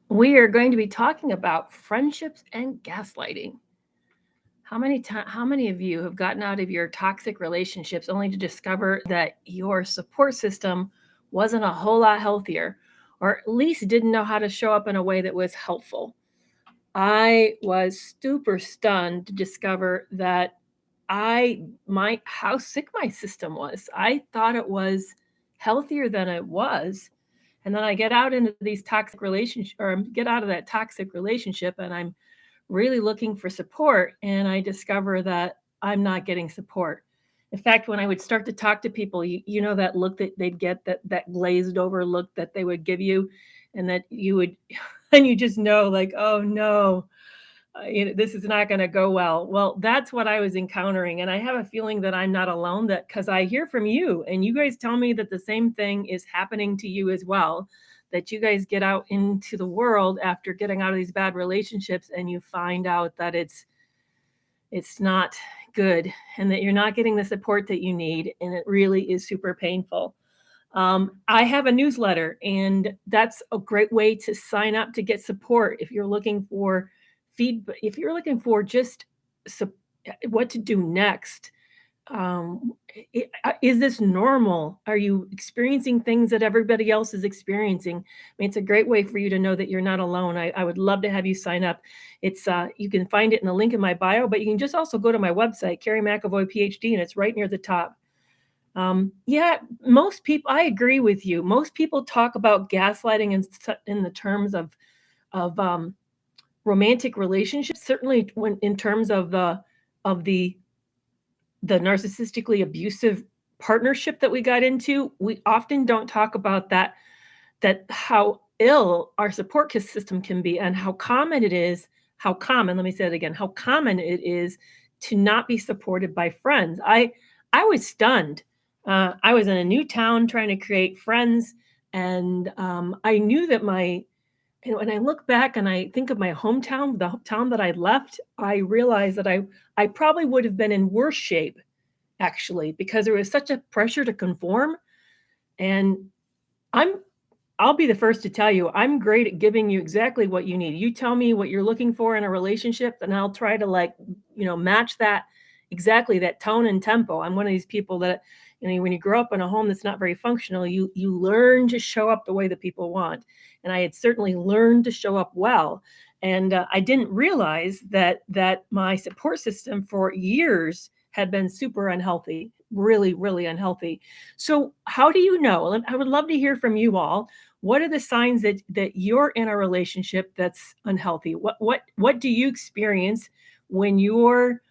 We are going to be talking about friendships and gaslighting. How many of you have gotten out of your toxic relationships only to discover that your support system wasn't a whole lot healthier, or at least didn't know how to show up in a way that was helpful? I was super stunned to discover that how sick my system was. I thought it was healthier than it was. And then I get out into these toxic relationships, or get out of that toxic relationship, and I'm really looking for support, and I discover that I'm not getting support. In fact, when I would start to talk to people, you know that look that they'd get, that glazed over look that they would give you, and that you would and you just know, like, oh no, this is not going to go well. Well, that's what I was encountering, and I have a feeling that I'm not alone. That because I hear from you, and you guys tell me that the same thing is happening to you as well. That you guys get out into the world after getting out of these bad relationships, and you find out that it's not good, and that you're not getting the support that you need, and it really is super painful. I have a newsletter, and that's a great way to sign up to get support if you're looking for feedback, if you're looking for just what to do next. Um, is this normal? Are you experiencing things that everybody else is experiencing? I mean, it's a great way for you to know that you're not alone. I would love to have you sign up. It's you can find it in the link in my bio, but you can just also go to my website, Kerry McAvoy, Ph.D., and it's right near the top. Yeah, most people, I agree with you. Most people talk about gaslighting in the terms of romantic relationships. Certainly, when in terms of the narcissistically abusive partnership that we got into, we often don't talk about that how ill our support system can be, and how common it is. How common? Let me say it again. How common it is to not be supported by friends. I was stunned. I was in a new town trying to create friends, and I knew that and when I look back and I think of my hometown, the town that I left, I realized that I probably would have been in worse shape, actually, because there was such a pressure to conform. And I'm I'll be the first to tell you, I'm great at giving you exactly what you need. You tell me what you're looking for in a relationship, and I'll try to, like, match that, exactly that tone and tempo. I'm one of these people that, when you grow up in a home that's not very functional, you learn to show up the way that people want. And I had certainly learned to show up well. And I didn't realize that my support system for years had been super unhealthy, really, really unhealthy. So, how do you know? I would love to hear from you all. What are the signs that you're in a relationship that's unhealthy? What do you experience when you're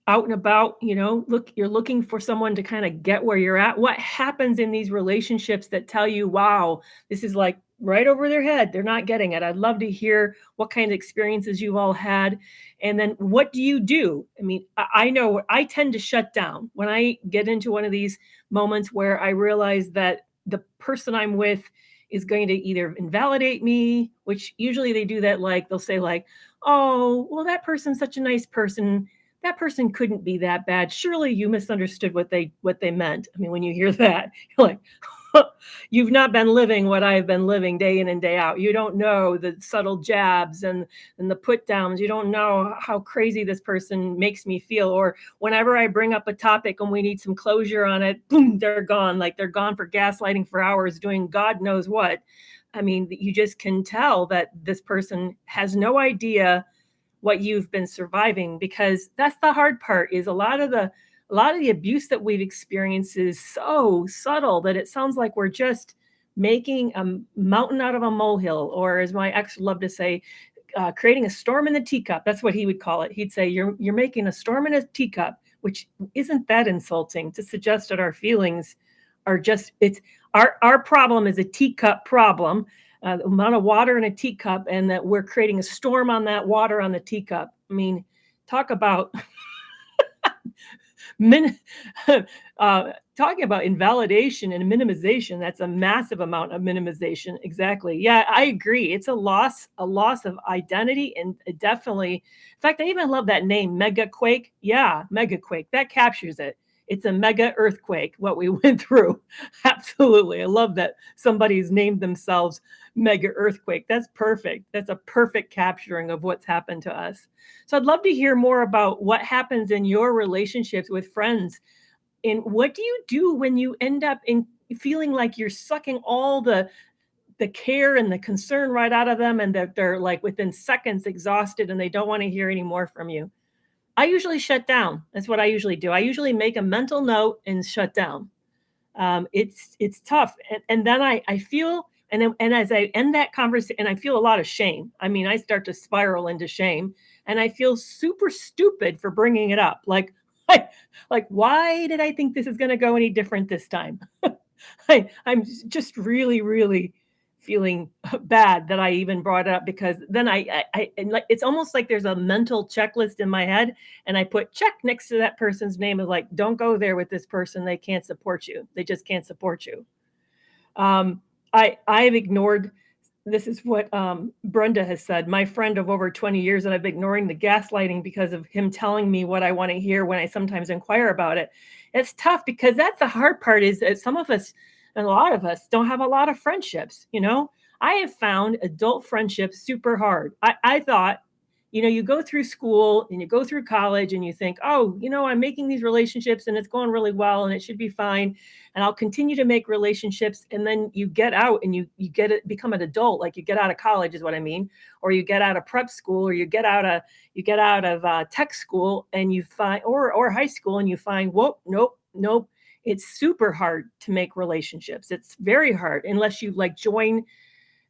out and about? You're looking for someone to kind of get where you're at. What happens in these relationships that tell you, wow, this is like right over their head, they're not getting it? I'd love to hear what kind of experiences you've all had. And then what do you do? I mean, I know I tend to shut down when I get into one of these moments where I realize that the person I'm with is going to either invalidate me, which usually they do that, like they'll say, like, oh, well, that person's such a nice person, that person couldn't be that bad, surely you misunderstood what they meant. I mean, when you hear that, you're like, you've not been living what I've been living day in and day out. You don't know the subtle jabs and the put downs. You don't know how crazy this person makes me feel. Or whenever I bring up a topic and we need some closure on it, boom, they're gone. Like they're gone for gaslighting for hours, doing God knows what. I mean, you just can tell that this person has no idea what you've been surviving, because that's the hard part. Is a lot of the abuse that we've experienced is so subtle that it sounds like we're just making a mountain out of a molehill, or as my ex loved to say, creating a storm in the teacup. That's what he would call it. He'd say, you're making a storm in a teacup, which isn't that insulting to suggest that our feelings are just, it's our problem is a teacup problem, the amount of water in a teacup, and that we're creating a storm on that water on the teacup. I mean, talk about min, talking about invalidation and minimization. That's a massive amount of minimization. Exactly. Yeah, I agree. It's a loss of identity, and definitely. In fact, I even love that name, Mega Quake. Yeah, Mega Quake. That captures it. it's a mega earthquake what we went through. Absolutely. I love that somebody's named themselves mega earthquake. That's perfect. That's a perfect capturing of what's happened to us. So I'd love to hear more about what happens in your relationships with friends, and what do you do when you end up in feeling like you're sucking all the care and the concern right out of them, and that they're like within seconds exhausted and they don't want to hear any more from you? I usually shut down. That's what I usually do. I usually make a mental note and shut down. It's tough, and then I feel, and as I end that conversation, and I feel a lot of shame. I mean, I start to spiral into shame, and I feel super stupid for bringing it up. Like why did I think this is going to go any different this time? I'm just really, really feeling bad that I even brought it up, because then and like it's almost like there's a mental checklist in my head, and I put check next to that person's name of like, don't go there with this person. They can't support you. They just can't support you. I've ignored. This is what Brenda has said. My friend of over 20 years, and I've been ignoring the gaslighting because of him telling me what I want to hear when I sometimes inquire about it. It's tough because that's the hard part, is that some of us, and a lot of us, don't have a lot of friendships. I have found adult friendships super hard. I thought, you go through school and you go through college and you think, oh, I'm making these relationships and it's going really well and it should be fine. And I'll continue to make relationships. And then you get out and you get it, become an adult, like you get out of college is what I mean, or you get out of prep school, or you get out of tech school, and you find, or high school, and you find, whoa, nope. It's super hard to make relationships. It's very hard unless you like join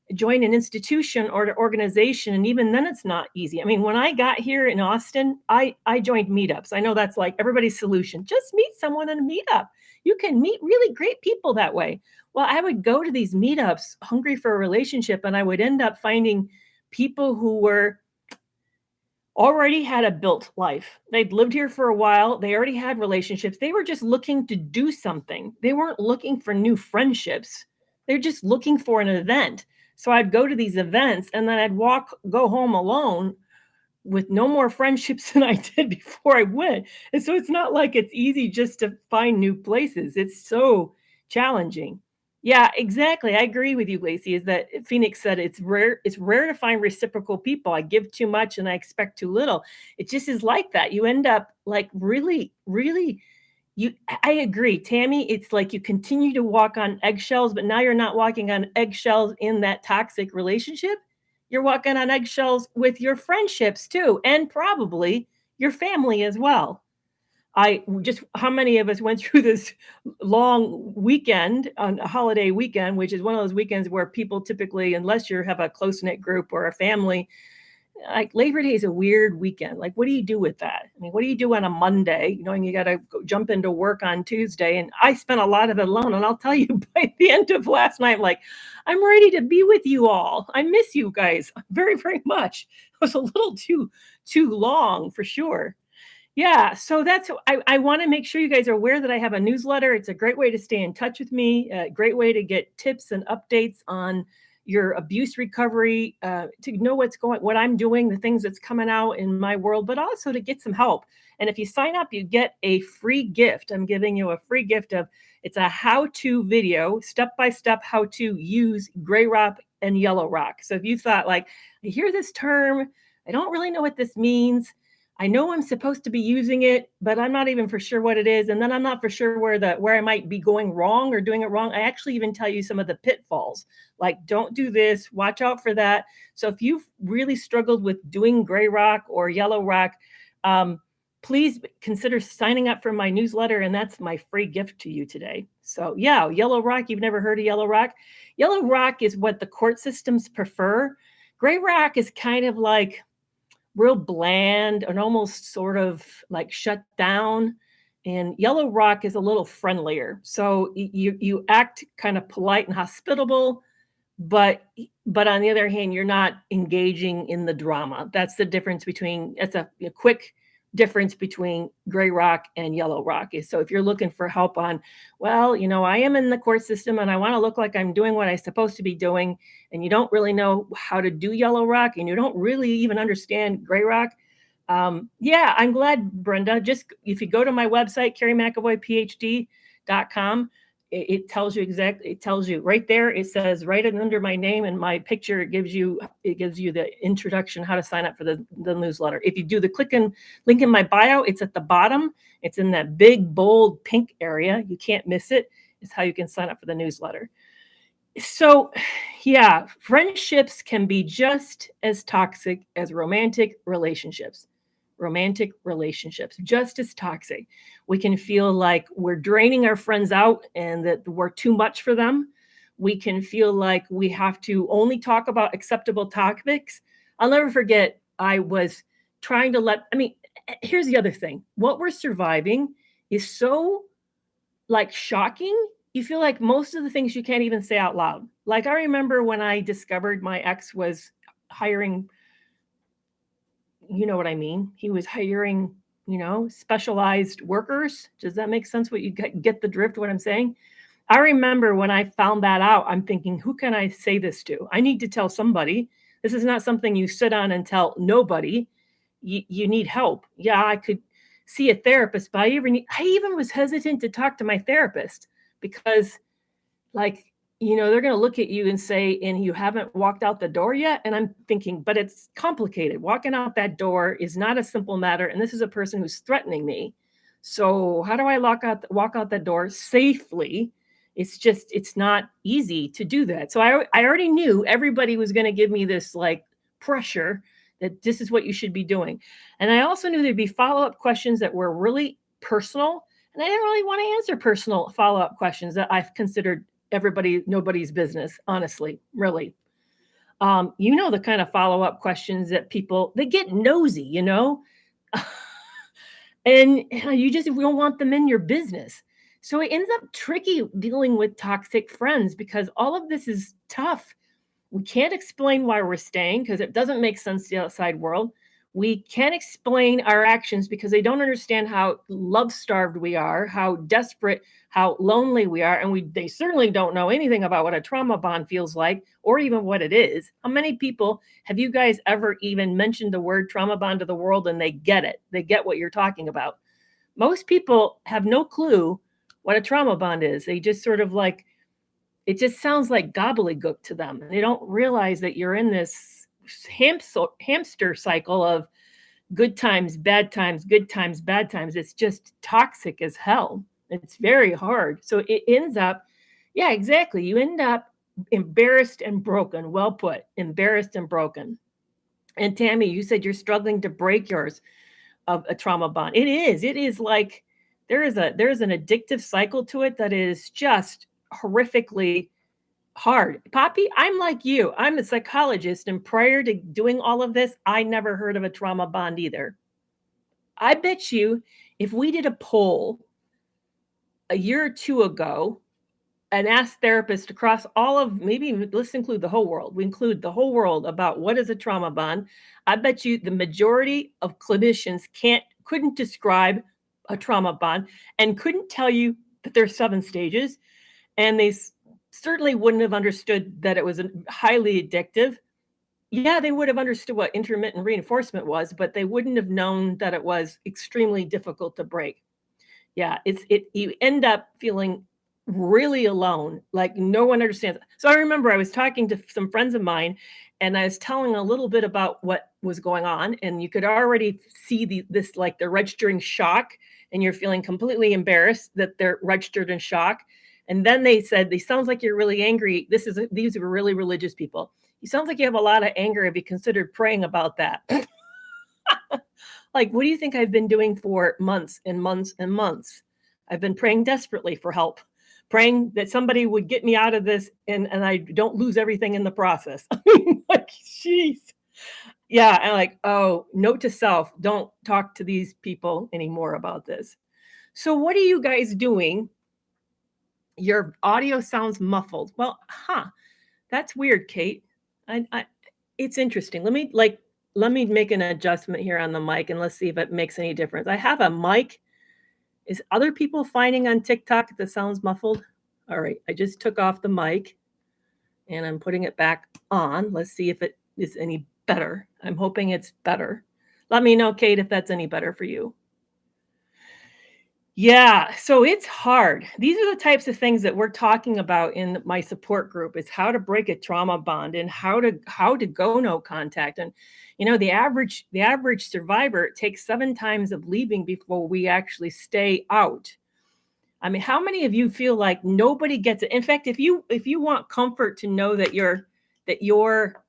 an institution or an organization, and even then it's not easy. I mean, when I got here in Austin, I joined meetups. I know that's like everybody's solution. Just meet someone in a meetup. You can meet really great people that way. Well, I would go to these meetups hungry for a relationship, and I would end up finding people who were already had a built life. They'd lived here for a while. They already had relationships. They were just looking to do something. They weren't looking for new friendships. They're just looking for an event. So I'd go to these events, and then I'd go home alone with no more friendships than I did before I went. And so it's not like it's easy just to find new places. It's so challenging. Yeah, exactly. I agree with you, Lacey. Is that Phoenix said it's rare to find reciprocal people. I give too much and I expect too little. It just is like that. You end up like really, really, I agree, Tammy. It's like you continue to walk on eggshells, but now you're not walking on eggshells in that toxic relationship. You're walking on eggshells with your friendships too, and probably your family as well. How many of us went through this long weekend, on a holiday weekend, which is one of those weekends where people typically, unless you have a close knit group or a family, like Labor Day is a weird weekend. Like, what do you do with that? I mean, what do you do on a Monday, knowing you got to jump into work on Tuesday? And I spent a lot of it alone. And I'll tell you, by the end of last night, like, I'm ready to be with you all. I miss you guys very, very much. It was a little too long for sure. Yeah, so I want to make sure you guys are aware that I have a newsletter. It's a great way to stay in touch with me, a great way to get tips and updates on your abuse recovery, to know what I'm doing, the things that's coming out in my world, but also to get some help. And if you sign up, you get a free gift. I'm giving you a free gift it's a how-to video, step-by-step how to use gray rock and yellow rock. So if you thought like, I hear this term, I don't really know what this means. I know I'm supposed to be using it, but I'm not even for sure what it is. And then I'm not for sure where I might be going wrong or doing it wrong. I actually even tell you some of the pitfalls, like don't do this, watch out for that. So if you've really struggled with doing gray rock or yellow rock, please consider signing up for my newsletter. And that's my free gift to you today. So yeah, yellow rock, you've never heard of yellow rock? Yellow rock is what the court systems prefer. Gray rock is kind of like real bland and almost sort of like shut down. And yellow rock is a little friendlier. So you act kind of polite and hospitable, but on the other hand, you're not engaging in the drama. That's the difference between, it's a quick difference between gray rock and yellow rock. So if you're looking for help on, well, I am in the court system and I want to look like I'm doing what I'm supposed to be doing, and you don't really know how to do yellow rock and you don't really even understand gray rock, Yeah, I'm glad, Brenda. Just if you go to my website, Kerry McAvoy Ph.D.com, it tells you exactly. It tells you right there. It says right under my name and my picture. It gives you the introduction, how to sign up for the newsletter. If you do the link in my bio, it's at the bottom. It's in that big bold pink area. You can't miss it. It's how you can sign up for the newsletter. So, yeah, friendships can be just as toxic as romantic relationships. Romantic relationships, just as toxic. We can feel like we're draining our friends out and that we're too much for them. We can feel like we have to only talk about acceptable topics. I'll never forget, I was trying to here's the other thing. What we're surviving is so like shocking. You feel like most of the things you can't even say out loud. Like I remember when I discovered my ex was hiring, you know what I mean? He was hiring, specialized workers. Does that make sense? What you get the drift of what I'm saying? I remember when I found that out, I'm thinking, who can I say this to? I need to tell somebody. This is not something you sit on and tell nobody. You need help. Yeah, I could see a therapist, but I even was hesitant to talk to my therapist because, like, they're going to look at you and say, and you haven't walked out the door yet. And I'm thinking, but it's complicated. Walking out that door is not a simple matter. And this is a person who's threatening me. So how do I walk out that door safely? It's not easy to do that. So I already knew everybody was going to give me this like pressure that this is what you should be doing. And I also knew there'd be follow-up questions that were really personal. And I didn't really want to answer personal follow-up questions that I've considered nobody's business, honestly, really. The kind of follow-up questions that they get nosy, and you just don't want them in your business. So it ends up tricky dealing with toxic friends because all of this is tough. We can't explain why we're staying because it doesn't make sense to the outside world. We can't explain our actions because they don't understand how love-starved we are, how desperate, how lonely we are, and they certainly don't know anything about what a trauma bond feels like or even what it is. How many people have you guys ever even mentioned the word trauma bond to the world and they get it? They get what you're talking about. Most people have no clue what a trauma bond is. They just sort of like, it just sounds like gobbledygook to them. They don't realize that you're in this hamster cycle of good times, bad times, good times, bad times. It's just toxic as hell. It's very hard. So it ends up, yeah, exactly. You end up embarrassed and broken. Well put, embarrassed and broken. And Tammy, you said you're struggling to break yours of a trauma bond. It is like there is an addictive cycle to it that is just horrifically hard. Poppy, I'm like you. I'm a psychologist, and prior to doing all of this, I never heard of a trauma bond either. I bet you if we did a poll a year or two ago and asked therapists across let's include the whole world. We include the whole world about what is a trauma bond. I bet you the majority of clinicians couldn't describe a trauma bond and couldn't tell you that there's 7 stages. And they certainly wouldn't have understood that it was highly addictive. Yeah, they would have understood what intermittent reinforcement was, but they wouldn't have known that it was extremely difficult to break. Yeah, you end up feeling really alone, like no one understands. So I remember I was talking to some friends of mine and I was telling a little bit about what was going on, and you could already see this like the registering shock, and you're feeling completely embarrassed that they're registered in shock. And then they said, "They sounds like you're really angry." These are really religious people. "You sounds like you have a lot of anger. Have you considered praying about that?" Like, what do you think I've been doing for months and months and months? I've been praying desperately for help, praying that somebody would get me out of this and I don't lose everything in the process. I mean, like, jeez. Yeah, and like, oh, note to self, don't talk to these people anymore about this. So what are you guys doing? Your audio sounds muffled. Well, that's weird, Kate. It's interesting. Let me make an adjustment here on the mic and let's see if it makes any difference. I have a mic. Is other people finding on TikTok that sounds muffled? All right, I just took off the mic and I'm putting it back on. Let's see if it is any better. I'm hoping it's better. Let me know, Kate, if that's any better for you. Yeah, so it's hard. These are the types of things that we're talking about in my support group is how to break a trauma bond and how to go no contact. And the average survivor takes 7 times of leaving before we actually stay out. I mean, how many of you feel like nobody gets it? In fact, if you want comfort to know that you're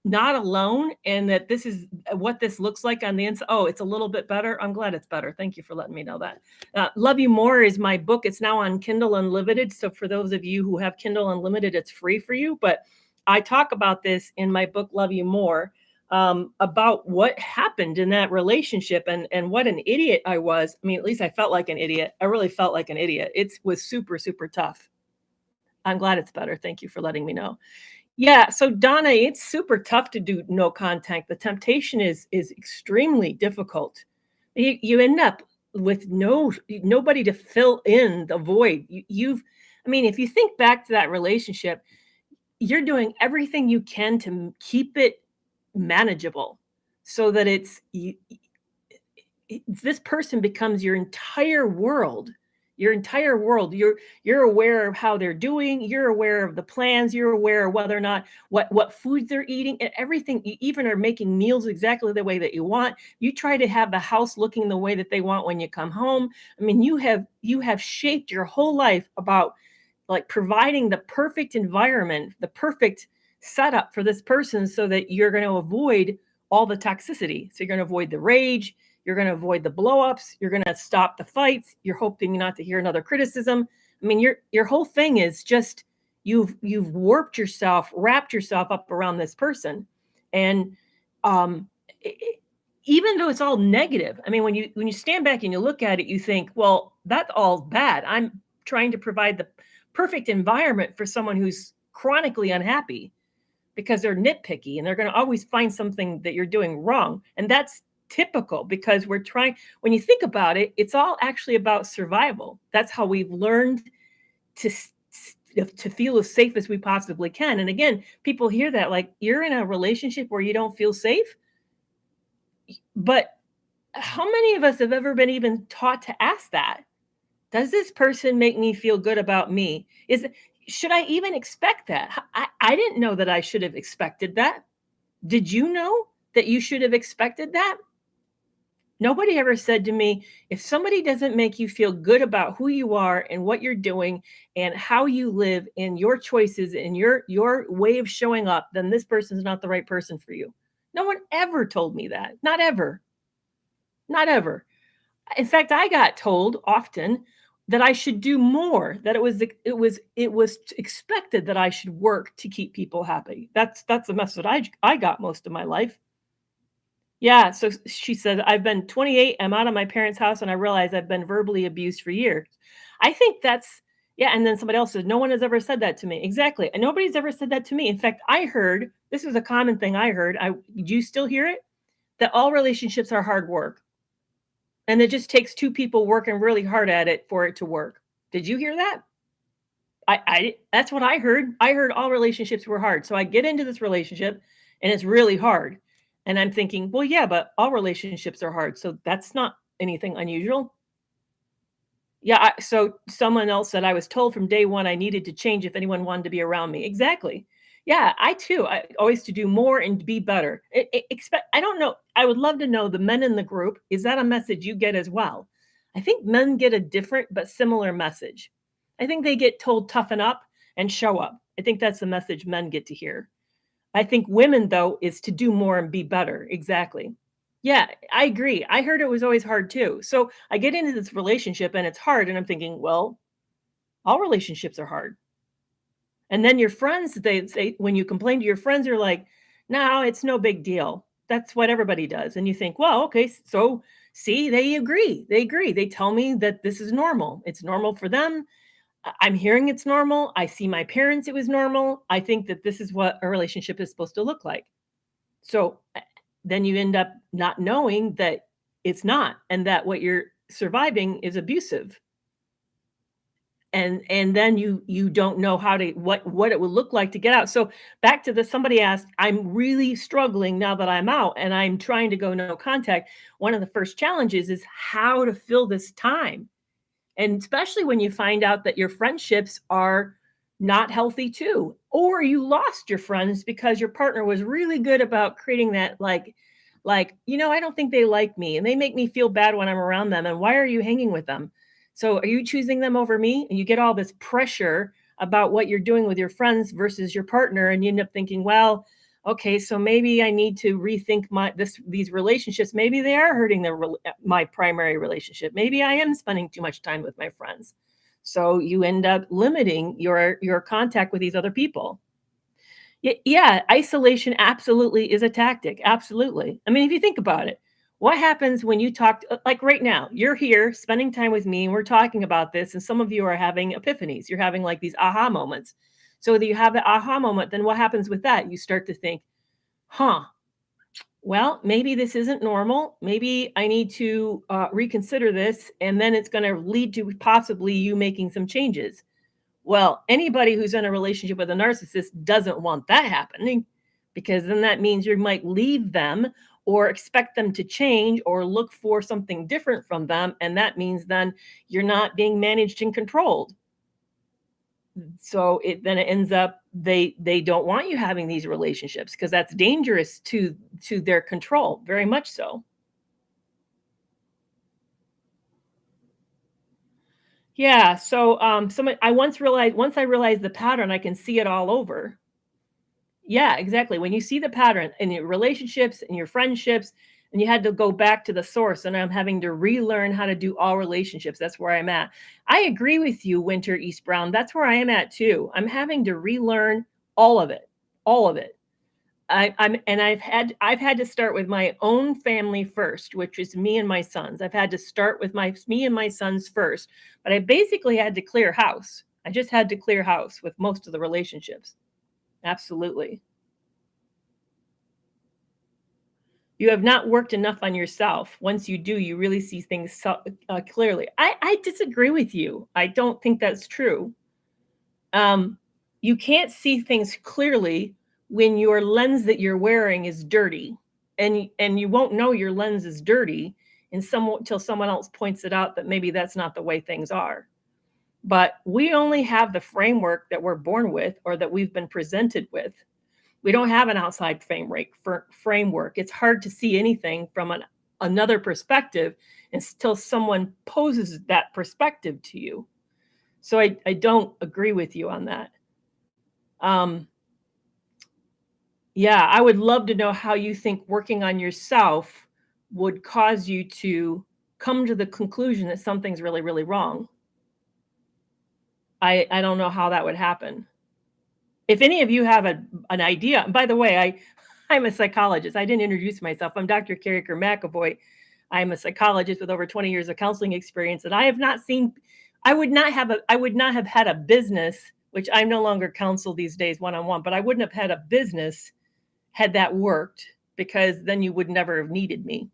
not alone and that this is what this looks like on the inside. Oh, it's a little bit better. I'm glad it's better. Thank you for letting me know that. Love You More is my book. It's now on Kindle Unlimited. So for those of you who have Kindle Unlimited, it's free for you. But I talk about this in my book, Love You More, about what happened in that relationship and what an idiot I was. I mean, at least I felt like an idiot. I really felt like an idiot. It was super, super tough. I'm glad it's better. Thank you for letting me know. Yeah, so Donna, it's super tough to do no contact. The temptation is extremely difficult. You end up with nobody to fill in the void. I mean, if you think back to that relationship, you're doing everything you can to keep it manageable so that this person becomes your entire world. Your entire world. You're aware of how they're doing. You're aware of the plans. You're aware of whether or not what food they're eating and everything. You even are making meals exactly the way that you want. You try to have the house looking the way that they want when you come home. I mean, you have shaped your whole life about like providing the perfect environment, the perfect setup for this person so that you're going to avoid all the toxicity. So you're going to avoid the rage, you're going to avoid the blowups, you're going to stop the fights, you're hoping not to hear another criticism. I mean, your whole thing is just you've warped yourself, wrapped yourself up around this person. And um even though it's all negative, I mean, when you stand back and you look at it, you think, well, that's all bad. I'm trying to provide the perfect environment for someone who's chronically unhappy because they're nitpicky and they're going to always find something that you're doing wrong. And that's typical because when you think about it, it's all actually about survival. That's how we've learned to to feel as safe as we possibly can. And again, people hear that like you're in a relationship where you don't feel safe. But how many of us have ever been even taught to ask that? Does this person make me feel good about me? Should I even expect that? I didn't know that I should have expected that. Did you know that you should have expected that? Nobody ever said to me, if somebody doesn't make you feel good about who you are and what you're doing and how you live and your choices and your way of showing up, then this person's not the right person for you. No one ever told me that. Not ever. Not ever. In fact, I got told often that I should do more, that it was expected that I should work to keep people happy. That's the message I got most of my life. Yeah, so she said, I've been 28, I'm out of my parents' house, and I realize I've been verbally abused for years. I think that's, yeah, and then somebody else said, no one has ever said that to me. Exactly. And nobody's ever said that to me. In fact, I heard, this was a common thing I heard. Do you still hear it? That all relationships are hard work. And it just takes two people working really hard at it for it to work. Did you hear that? I that's what I heard. I heard all relationships were hard. So I get into this relationship and it's really hard. And I'm thinking, well, yeah, but all relationships are hard. So that's not anything unusual. Yeah, so someone else said I was told from day one I needed to change if anyone wanted to be around me. Exactly. Yeah, I too. I always to do more and be better. I don't know. I would love to know the men in the group. Is that a message you get as well? I think men get a different but similar message. I think they get told toughen up and show up. I think that's the message men get to hear. I think women though is to do more and be better. Exactly. Yeah, I agree. I heard it was always hard too. So I get into this relationship and it's hard and I'm thinking, well, all relationships are hard. And then your friends, they say, when you complain to your friends, you're like, no, it's no big deal. That's what everybody does. And you think, well, okay, so see, they agree. They agree. They tell me that this is normal. It's normal for them. I'm hearing it's normal. I see my parents, it was normal. I think that this is what a relationship is supposed to look like. So then you end up not knowing that it's not, and that what you're surviving is abusive. and then you don't know how to what it would look like to get out. So back to the somebody asked, I'm really struggling now that I'm out and I'm trying to go no contact. One of the first challenges is how to fill this time. And especially when you find out that your friendships are not healthy too, or you lost your friends because your partner was really good about creating that I don't think they like me and they make me feel bad when I'm around them. And why are you hanging with them? So are you choosing them over me? And you get all this pressure about what you're doing with your friends versus your partner. And you end up thinking, well, okay, so maybe I need to rethink these relationships. Maybe they are hurting my primary relationship. Maybe I am spending too much time with my friends. So you end up limiting your contact with these other people. Yeah, isolation absolutely is a tactic. Absolutely. I mean, if you think about it, what happens when you talk, like right now, you're here spending time with me and we're talking about this, and some of you are having epiphanies. You're having like these aha moments. So that you have the aha moment, then what happens with that? You start to think, huh, well, maybe this isn't normal. Maybe I need to reconsider this. And then it's going to lead to possibly you making some changes. Well, anybody who's in a relationship with a narcissist doesn't want that happening, because then that means you might leave them or expect them to change or look for something different from them. And that means then you're not being managed and controlled. So it ends up they don't want you having these relationships because that's dangerous to their control, very much so. Yeah, so once I realized the pattern, I can see it all over. Yeah, exactly. When you see the pattern in your relationships and your friendships, and you had to go back to the source, and I'm having to relearn how to do all relationships. That's where I'm at. I agree with you, Winter East Brown. That's where I am at too. I'm having to relearn all of it, all of it. I've had to start with my own family first, which is me and my sons. I've had to start with me and my sons first, but I basically had to clear house. I just had to clear house with most of the relationships. Absolutely. You have not worked enough on yourself. Once you do, you really see things clearly. I disagree with you. I don't think that's true. You can't see things clearly when your lens that you're wearing is dirty, and you won't know your lens is dirty until someone else points it out that maybe that's not the way things are. But we only have the framework that we're born with or that we've been presented with. We don't have an outside framework. It's hard to see anything from another perspective until someone poses that perspective to you. So I don't agree with you on that. Um, yeah, I would love to know how you think working on yourself would cause you to come to the conclusion that something's really, really wrong. I don't know how that would happen. If any of you have an idea, and by the way, I'm a psychologist. I didn't introduce myself. I'm Dr. Kerry Kerr McAvoy. I'm a psychologist with over 20 years of counseling experience, and I have not seen. I would not have had a business, which I no longer counsel these days one-on-one, but I wouldn't have had a business had that worked, because then you would never have needed me.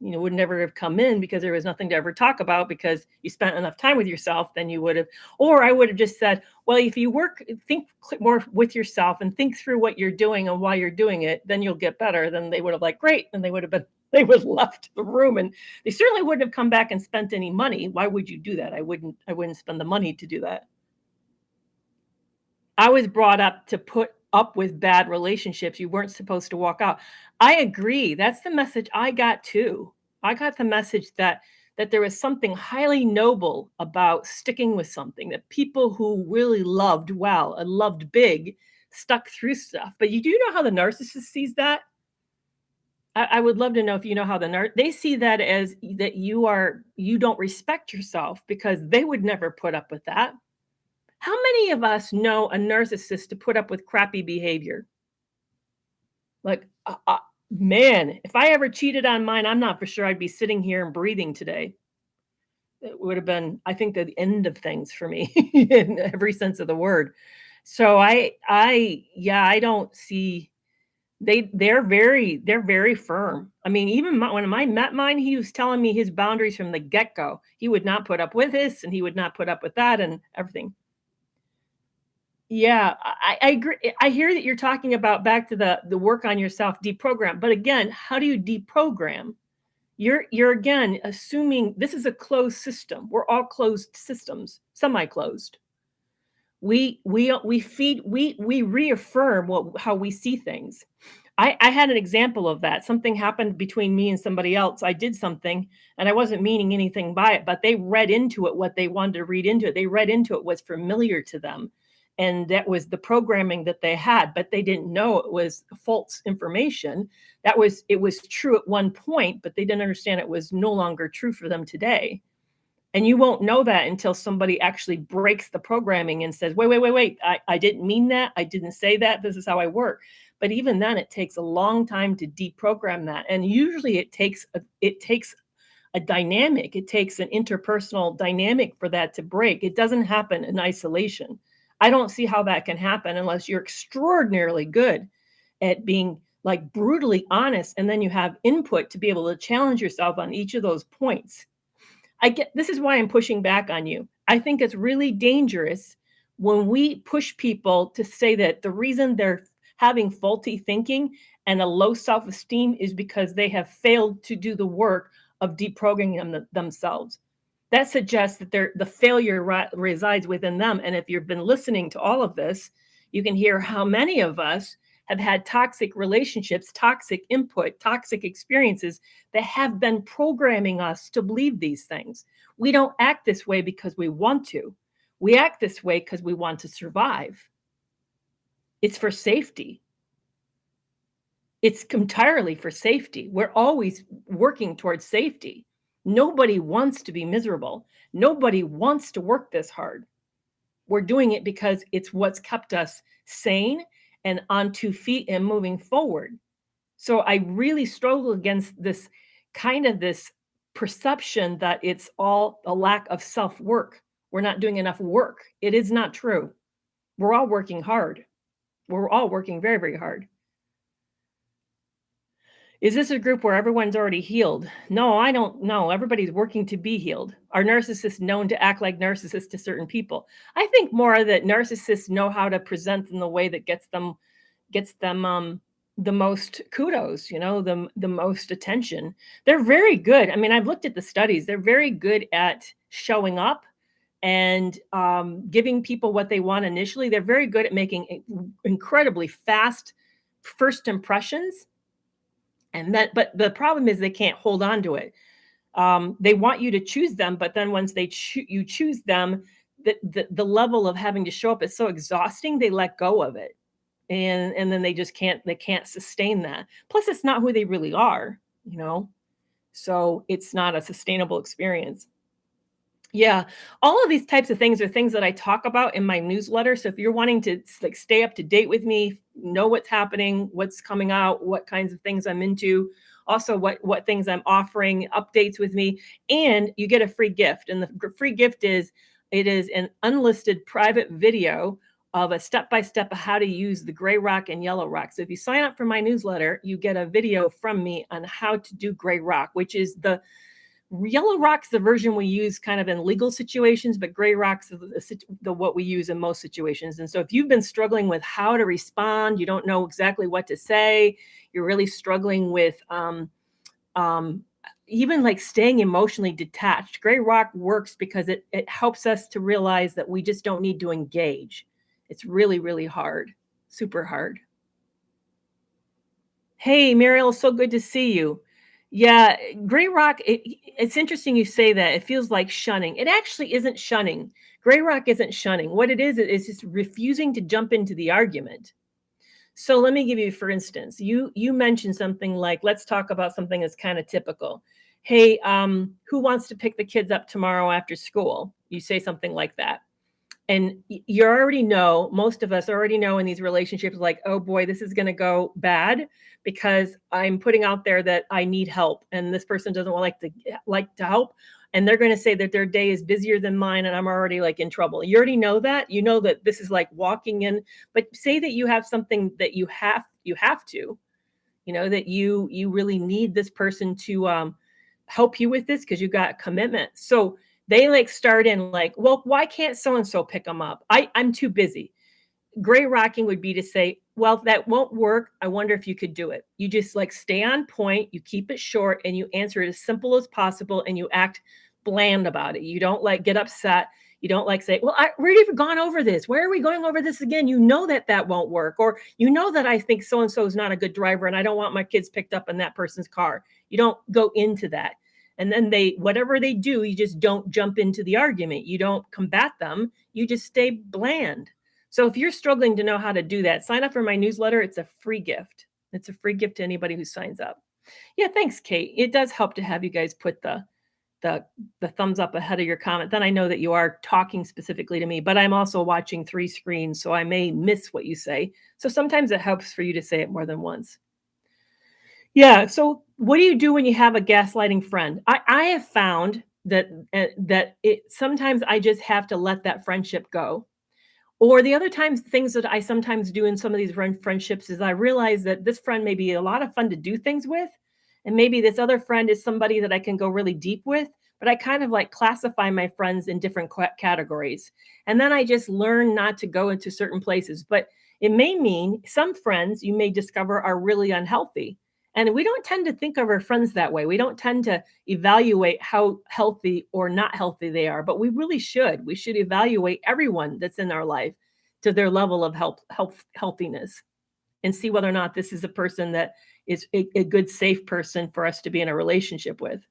Would never have come in because there was nothing to ever talk about, because you spent enough time with yourself. Then you would have, or I would have just said, well, if you think more with yourself and think through what you're doing and why you're doing it, then you'll get better. Then they would have great. And they would have left the room, and they certainly wouldn't have come back and spent any money. Why would you do that? I wouldn't spend the money to do that. I was brought up to put up with bad relationships. You weren't supposed to walk out. I agree. That's the message I got too. I got the message that there was something highly noble about sticking with something, that people who really loved well and loved big stuck through stuff. But you do know how the narcissist sees that? I would love to know if you know how they see that as that you don't respect yourself, because they would never put up with that. How many of us know a narcissist to put up with crappy behavior? Man, if I ever cheated on mine, I'm not for sure I'd be sitting here and breathing today. It would have been, I think, the end of things for me in every sense of the word. So I don't see They're very firm. I mean, even when I met mine, he was telling me his boundaries from the get-go. He would not put up with this, and he would not put up with that, and everything. Yeah, I agree. I hear that you're talking about back to the work on yourself, deprogram. But again, how do you deprogram? You're again assuming this is a closed system. We're all closed systems, semi-closed. We reaffirm how we see things. I had an example of that. Something happened between me and somebody else. I did something and I wasn't meaning anything by it, but they read into it what they wanted to read into it. They read into it what's familiar to them. And that was the programming that they had, but they didn't know it was false information. It was true at one point, but they didn't understand it was no longer true for them today. And you won't know that until somebody actually breaks the programming and says, wait, I didn't mean that. I didn't say that. This is how I work. But even then, it takes a long time to deprogram that. And usually it takes a dynamic. It takes an interpersonal dynamic for that to break. It doesn't happen in isolation. I don't see how that can happen unless you're extraordinarily good at being like brutally honest. And then you have input to be able to challenge yourself on each of those points. This is why I'm pushing back on you. I think it's really dangerous when we push people to say that the reason they're having faulty thinking and a low self-esteem is because they have failed to do the work of deprogramming themselves. That suggests that the failure resides within them. And if you've been listening to all of this, you can hear how many of us have had toxic relationships, toxic input, toxic experiences that have been programming us to believe these things. We don't act this way because we want to. We act this way because we want to survive. It's for safety. It's entirely for safety. We're always working towards safety. Nobody wants to be miserable. Nobody wants to work this hard. We're doing it because it's what's kept us sane and on 2 feet and moving forward. So I really struggle against this perception that it's all a lack of self-work. We're not doing enough work. It is not true. We're all working hard. We're all working very, very hard. Is this a group where everyone's already healed? No, I don't know. Everybody's working to be healed. Are narcissists known to act like narcissists to certain people? I think more that narcissists know how to present in the way that gets them the most kudos, the most attention. They're very good. I mean, I've looked at the studies. They're very good at showing up and giving people what they want initially. They're very good at making incredibly fast first impressions. But the problem is they can't hold on to it. They want you to choose them, but then once you choose them, the level of having to show up is so exhausting, they let go of it. And then they can't sustain that. Plus, it's not who they really are, so it's not a sustainable experience. Yeah, all of these types of things are things that I talk about in my newsletter. So if you're wanting to stay up to date with me, know what's happening, what's coming out, what kinds of things I'm into, also what things I'm offering, updates with me, and you get a free gift. And the free gift is an unlisted private video of a step-by-step of how to use the gray rock and yellow rock. So if you sign up for my newsletter, you get a video from me on how to do gray rock, which is yellow rock's the version we use kind of in legal situations, but gray rock's what we use in most situations. And so if you've been struggling with how to respond, you don't know exactly what to say, you're really struggling with even like staying emotionally detached, gray rock works because it helps us to realize that we just don't need to engage. It's really, really hard, super hard. Hey, Muriel, so good to see you. Yeah, gray rock, it's interesting you say that. It feels like shunning. It actually isn't shunning. Gray rock isn't shunning. What it is just refusing to jump into the argument. So let me give you, for instance, you mentioned something like, let's talk about something that's kind of typical. Hey, who wants to pick the kids up tomorrow after school? You say something like that. And you already know, most of us already know in these relationships, like, oh boy, this is going to go bad because I'm putting out there that I need help. And this person doesn't like to help. And they're going to say that their day is busier than mine. And I'm already like in trouble. You already know that. You know that this is like walking in, but say that you have something that you have to. that you really need this person to help you with this because you got commitment. So they like start in like, well, why can't so and so pick them up? I'm too busy. Gray rocking would be to say, well, that won't work. I wonder if you could do it. You just like stay on point, you keep it short, and you answer it as simple as possible, and you act bland about it. You don't like get upset. You don't like say, well, we've gone over this. Where are we going over this again? You know that won't work. Or you know that I think so-and-so is not a good driver and I don't want my kids picked up in that person's car. You don't go into that. And then whatever they do, you just don't jump into the argument. You don't combat them. You just stay bland. So if you're struggling to know how to do that, sign up for my newsletter. It's a free gift. It's a free gift to anybody who signs up. Yeah, thanks, Kate. It does help to have you guys put the thumbs up ahead of your comment. Then I know that you are talking specifically to me, but I'm also watching 3 screens, so I may miss what you say. So sometimes it helps for you to say it more than once. Yeah. So what do you do when you have a gaslighting friend? I have found that sometimes I just have to let that friendship go. Or the other times, things that I sometimes do in some of these friendships is I realize that this friend may be a lot of fun to do things with. And maybe this other friend is somebody that I can go really deep with. But I kind of like classify my friends in different categories. And then I just learn not to go into certain places. But it may mean some friends you may discover are really unhealthy. And we don't tend to think of our friends that way. We don't tend to evaluate how healthy or not healthy they are, but we really should. We should evaluate everyone that's in our life to their level of healthiness and see whether or not this is a person that is a good, safe person for us to be in a relationship with.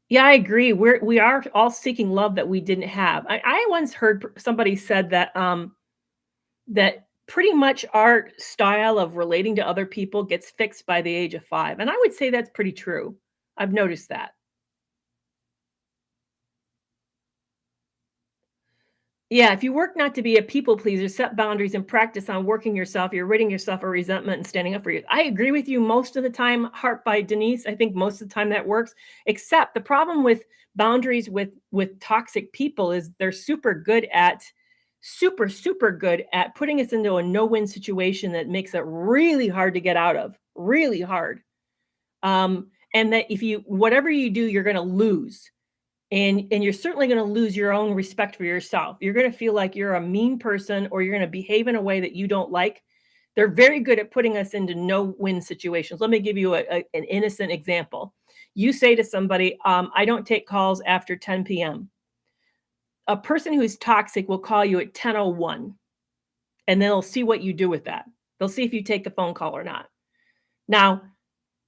Yeah, I agree. We are all seeking love that we didn't have. I once heard somebody said that pretty much our style of relating to other people gets fixed by the age of 5. And I would say that's pretty true. I've noticed that. Yeah, if you work not to be a people pleaser, set boundaries and practice on working yourself, you're ridding yourself of resentment and standing up for you. I agree with you most of the time, Heart by Denise. I think most of the time that works, except the problem with boundaries with toxic people is they're super good at putting us into a no-win situation that makes it really hard to get out of, really hard. And that if whatever you do, you're going to lose. And you're certainly going to lose your own respect for yourself. You're going to feel like you're a mean person or you're going to behave in a way that you don't like. They're very good at putting us into no-win situations. Let me give you an innocent example. You say to somebody, I don't take calls after 10 p.m. A person who's toxic will call you at 10:01, and they'll see what you do with that. They'll see if you take the phone call or not. Now,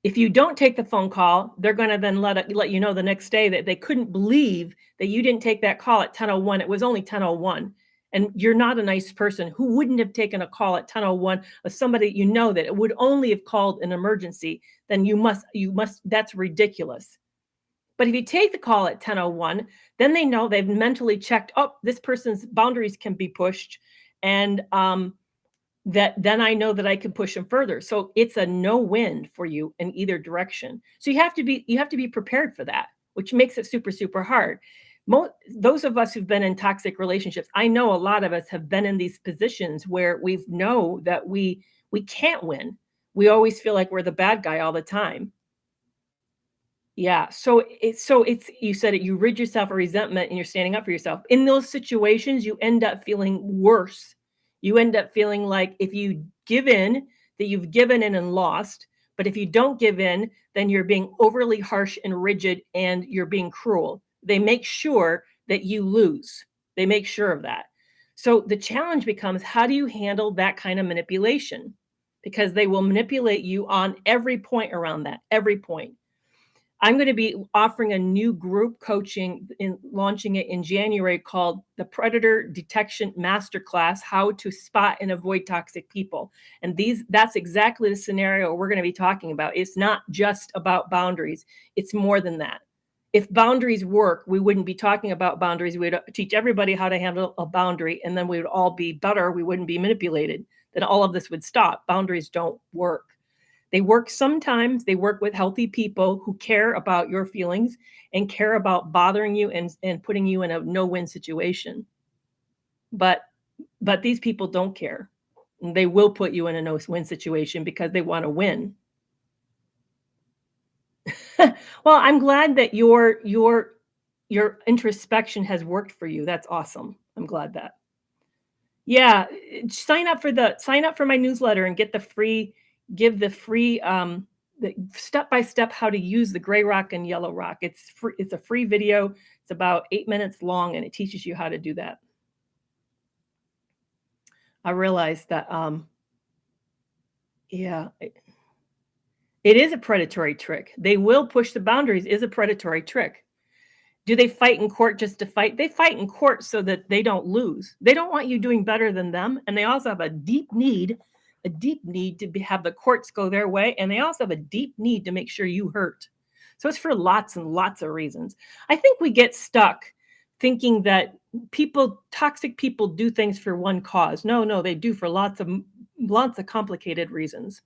if you don't take the phone call, they're going to then let you know the next day that they couldn't believe that you didn't take that call at 10:01. It was only 10:01. And you're not a nice person who wouldn't have taken a call at 10:01 of somebody that it would only have called an emergency. Then you must, that's ridiculous. But if you take the call at 10:01, then they know they've mentally checked, oh, this person's boundaries can be pushed. And that then I know that I can push them further. So it's a no-win for you in either direction. So you have to be prepared for that, which makes it super, super hard. Those of us who've been in toxic relationships, I know a lot of us have been in these positions where we know that we can't win. We always feel like we're the bad guy all the time. Yeah. So it's you said it, you rid yourself of resentment and you're standing up for yourself. In those situations, you end up feeling worse. You end up feeling like if you give in, that you've given in and lost. But if you don't give in, then you're being overly harsh and rigid and you're being cruel. They make sure that you lose. They make sure of that. So the challenge becomes, how do you handle that kind of manipulation? Because they will manipulate you on every point around that, every point. I'm going to be offering a new group coaching launching it in January called the Predator Detection Masterclass, How to Spot and Avoid Toxic People. And that's exactly the scenario we're going to be talking about. It's not just about boundaries. It's more than that. If boundaries work, we wouldn't be talking about boundaries. We'd teach everybody how to handle a boundary, and then we would all be better. We wouldn't be manipulated. Then all of this would stop. Boundaries don't work. They work sometimes. They work with healthy people who care about your feelings and care about bothering you and putting you in a no-win situation. But these people don't care. They will put you in a no-win situation because they want to win. Well, I'm glad that your introspection has worked for you. That's awesome. I'm glad that. Yeah, sign up for my newsletter and get the free give the free the step by step how to use the gray rock and yellow rock. It's free, it's a free video. It's about 8 minutes long and it teaches you how to do that. I realized that yeah, it is a predatory trick. They will push the boundaries is a predatory trick. Do they fight in court just to fight? They fight in court so that they don't lose. They don't want you doing better than them, and they also have a deep need to have the courts go their way, and they also have a deep need to make sure you hurt. So it's for lots and lots of reasons. I think we get stuck thinking that toxic people do things for one cause. No, they do for lots of complicated reasons.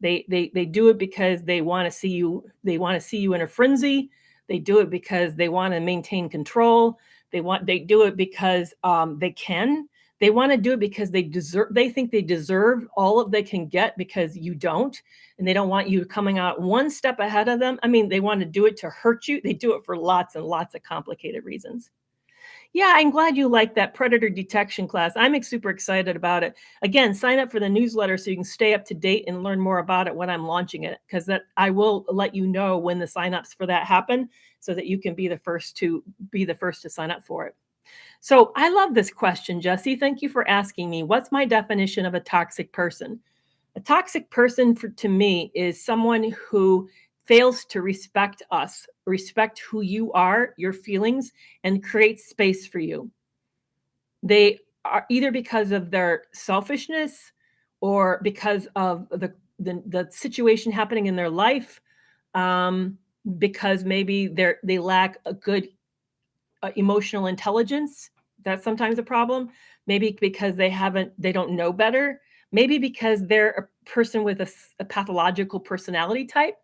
They do it because they want to see you in a frenzy. They do it because they want to maintain control. They do it because they can. They want to do it because they think they deserve all of they can get because you don't, and they don't want you coming out one step ahead of them. I mean, they want to do it to hurt you. They do it for lots and lots of complicated reasons. Yeah, I'm glad you like that predator detection class. I'm super excited about it. Again, sign up for the newsletter so you can stay up to date and learn more about it when I'm launching it, because that I will let you know when the signups for that happen so that you can be the first to sign up for it. So I love this question, Jesse. Thank you for asking me. What's my definition of a toxic person? A toxic person to me is someone who fails to respect us, respect who you are, your feelings, and create space for you. They are either because of their selfishness or because of the situation happening in their life, because maybe they lack a good emotional intelligence. That's sometimes a problem. Maybe because they don't know better. Maybe because they're a person with a pathological personality type.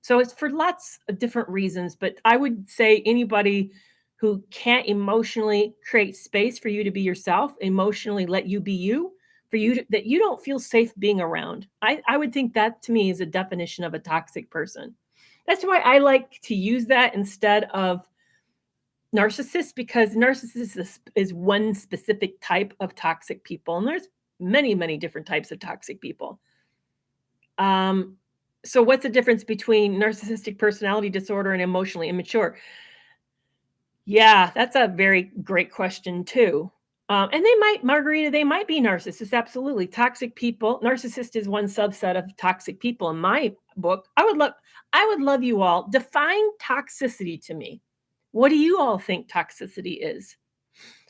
So it's for lots of different reasons, but I would say anybody who can't emotionally create space for you to be yourself, emotionally let you be you, that you don't feel safe being around. I would think that to me is a definition of a toxic person. That's why I like to use that instead of narcissist, because narcissist is one specific type of toxic people, and there's many, many different types of toxic people. So what's the difference between narcissistic personality disorder and emotionally immature? Yeah, that's a very great question too. And Margarita, they might be narcissists. Absolutely. Toxic people. Narcissist is one subset of toxic people in my book. I would love you all. Define toxicity to me. What do you all think toxicity is?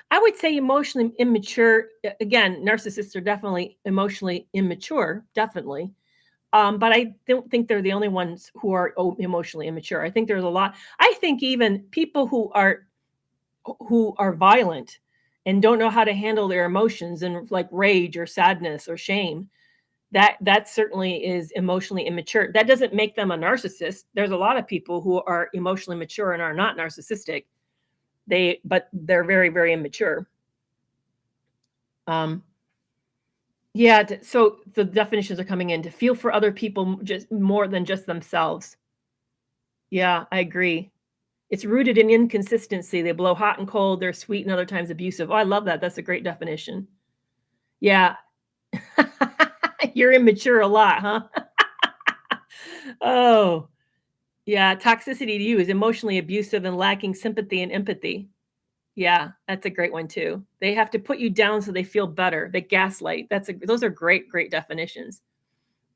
I would say emotionally immature. Again, narcissists are definitely emotionally immature, definitely. But I don't think they're the only ones who are emotionally immature. I think there's a lot. I think even people who are violent and don't know how to handle their emotions and like rage or sadness or shame, that certainly is emotionally immature. That doesn't make them a narcissist. There's a lot of people who are emotionally mature and are not narcissistic. But they're very, very immature. Yeah, so the definitions are coming in to feel for other people just more than just themselves. Yeah, I agree. It's rooted in inconsistency. They blow hot and cold. They're sweet and other times abusive. Oh, I love that. That's a great definition. Yeah. You're immature a lot, huh? Oh, yeah. Toxicity to you is emotionally abusive and lacking sympathy and empathy. Yeah, that's a great one too. They have to put you down so they feel better. They gaslight. Those are great, great definitions.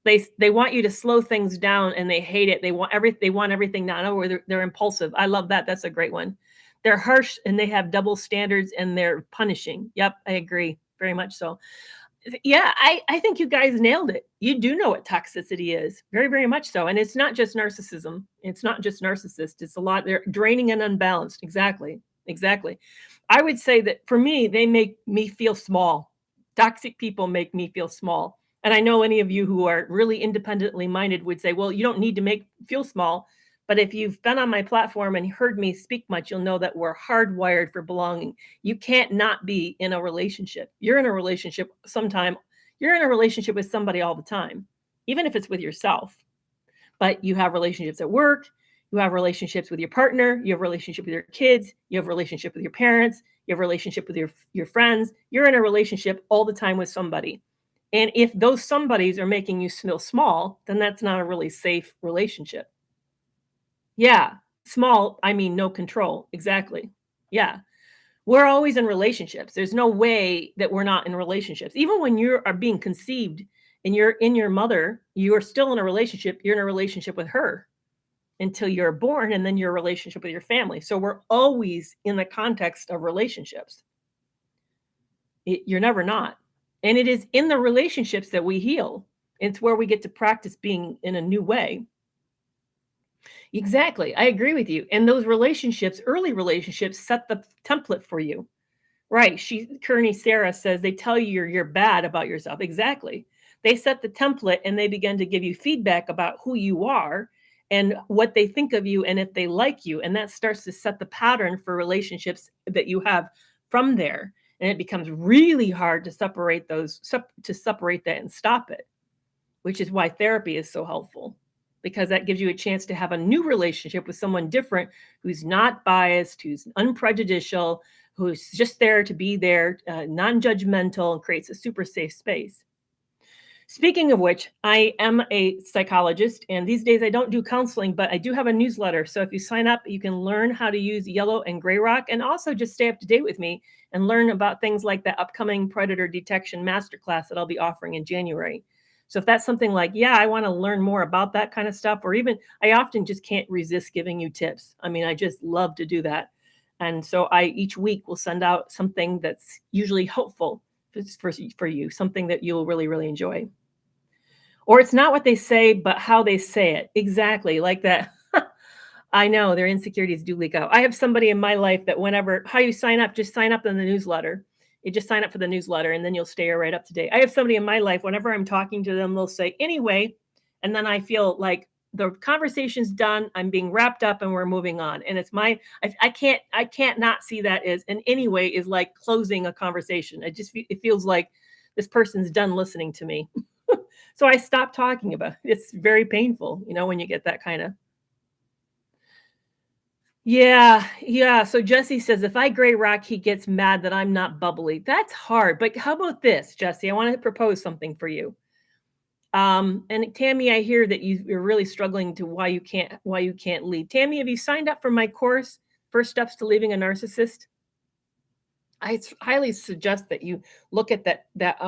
They want you to slow things down and they hate it. They want everything now. No, they're impulsive. I love that. That's a great one. They're harsh and they have double standards and they're punishing. Yep, I agree. Very much so. Yeah, I think you guys nailed it. You do know what toxicity is. Very, very much so. And it's not just narcissism. It's not just narcissist. It's a lot. They're draining and unbalanced. Exactly. Exactly. I would say that for me, they make me feel small. Toxic people make me feel small. And I know any of you who are really independently minded would say, well, you don't need to feel small. But if you've been on my platform and heard me speak much, you'll know that we're hardwired for belonging. You can't not be in a relationship. You're in a relationship sometime. You're in a relationship with somebody all the time, even if it's with yourself. But you have relationships at work, you have relationships with your partner, you have a relationship with your kids, you have a relationship with your parents, you have a relationship with your friends. You're in a relationship all the time with somebody. And if those somebodies are making you feel small, then that's not a really safe relationship. Yeah, small, I mean no control. Exactly. Yeah. We're always in relationships. There's no way that we're not in relationships. Even when you are being conceived and you're in your mother, you are still in a relationship. You're in a relationship with her until you're born, and then your relationship with your family. So we're always in the context of relationships. You're never not. And it is in the relationships that we heal. It's where we get to practice being in a new way. Exactly. I agree with you. And those relationships, early relationships, set the template for you. Right. Kearney Sarah says they tell you you're bad about yourself. Exactly. They set the template and they begin to give you feedback about who you are and what they think of you and if they like you. And that starts to set the pattern for relationships that you have from there. And it becomes really hard to separate that and stop it, which is why therapy is so helpful, because that gives you a chance to have a new relationship with someone different, who's not biased, who's unprejudicial, who's just there to be there, non-judgmental, and creates a super safe space. Speaking of which, I am a psychologist, and these days I don't do counseling, but I do have a newsletter. So if you sign up, you can learn how to use yellow and gray rock, and also just stay up to date with me and learn about things like the upcoming predator detection masterclass that I'll be offering in January. So if that's something like, yeah, I want to learn more about that kind of stuff, or even I often just can't resist giving you tips. I mean, I just love to do that. And so I each week will send out something that's usually helpful for you, something that you'll really, really enjoy. Or it's not what they say, but how they say it. Exactly, like that. I know their insecurities do leak out. I have somebody in my life that whenever, how you sign up, just sign up in the newsletter. You just sign up for the newsletter and then you'll stay right up to date. I have somebody in my life, whenever I'm talking to them, they'll say, anyway, and then I feel like the conversation's done, I'm being wrapped up and we're moving on. And it's I can't not see that as an anyway is like closing a conversation. It feels like this person's done listening to me. So I stopped talking about it. It's very painful, when you get that kind of. Yeah. So Jesse says, if I gray rock, he gets mad that I'm not bubbly. That's hard. But how about this, Jesse? I want to propose something for you. And Tammy, I hear that you're really struggling to why you can't lead. Tammy, have you signed up for my course, First Steps to Leaving a Narcissist? I highly suggest that you look at that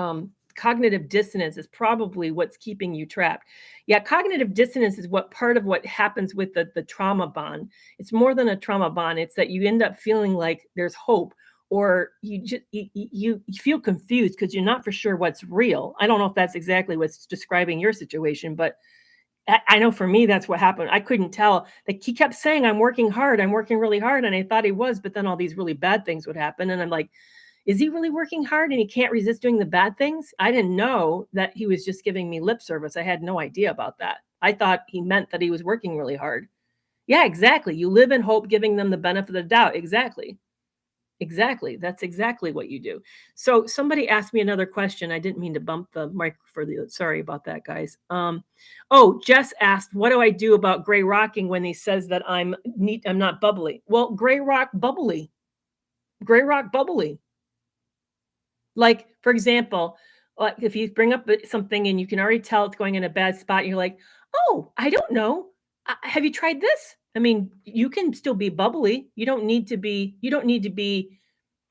cognitive dissonance is probably what's keeping you trapped. Yeah, cognitive dissonance is part of what happens with the trauma bond. It's more than a trauma bond. It's that you end up feeling like there's hope, or you feel confused because you're not for sure what's real. I don't know if that's exactly what's describing your situation, but I know for me, that's what happened. I couldn't tell. Like, he kept saying, I'm working really hard. And I thought he was, but then all these really bad things would happen. And I'm like, is he really working hard and he can't resist doing the bad things? I didn't know that he was just giving me lip service. I had no idea about that. I thought he meant that he was working really hard. Yeah, exactly. You live in hope, giving them the benefit of the doubt. Exactly. That's exactly what you do. So somebody asked me another question. I didn't mean to bump the mic sorry about that, guys. Jess asked, what do I do about gray rocking when he says that I'm not bubbly? Well, gray rock bubbly. Like, for example, like if you bring up something and you can already tell it's going in a bad spot, you're like, oh, I don't know. Have you tried this? I mean, you can still be bubbly. You don't need to be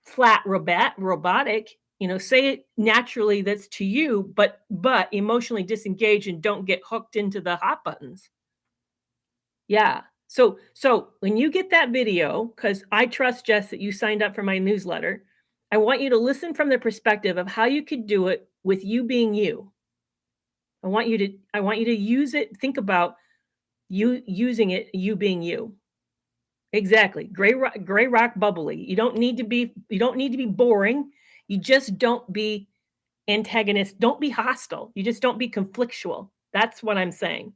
flat robotic. Say it naturally, that's to you, but emotionally disengage and don't get hooked into the hot buttons. Yeah. So when you get that video, because I trust, Jess, that you signed up for my newsletter, I want you to listen from the perspective of how you could do it with you being you. I want you to use it. Think about you using it, you being you. Exactly. Gray rock bubbly. You don't need to be boring. You just don't be antagonist. Don't be hostile. You just don't be conflictual. That's what I'm saying.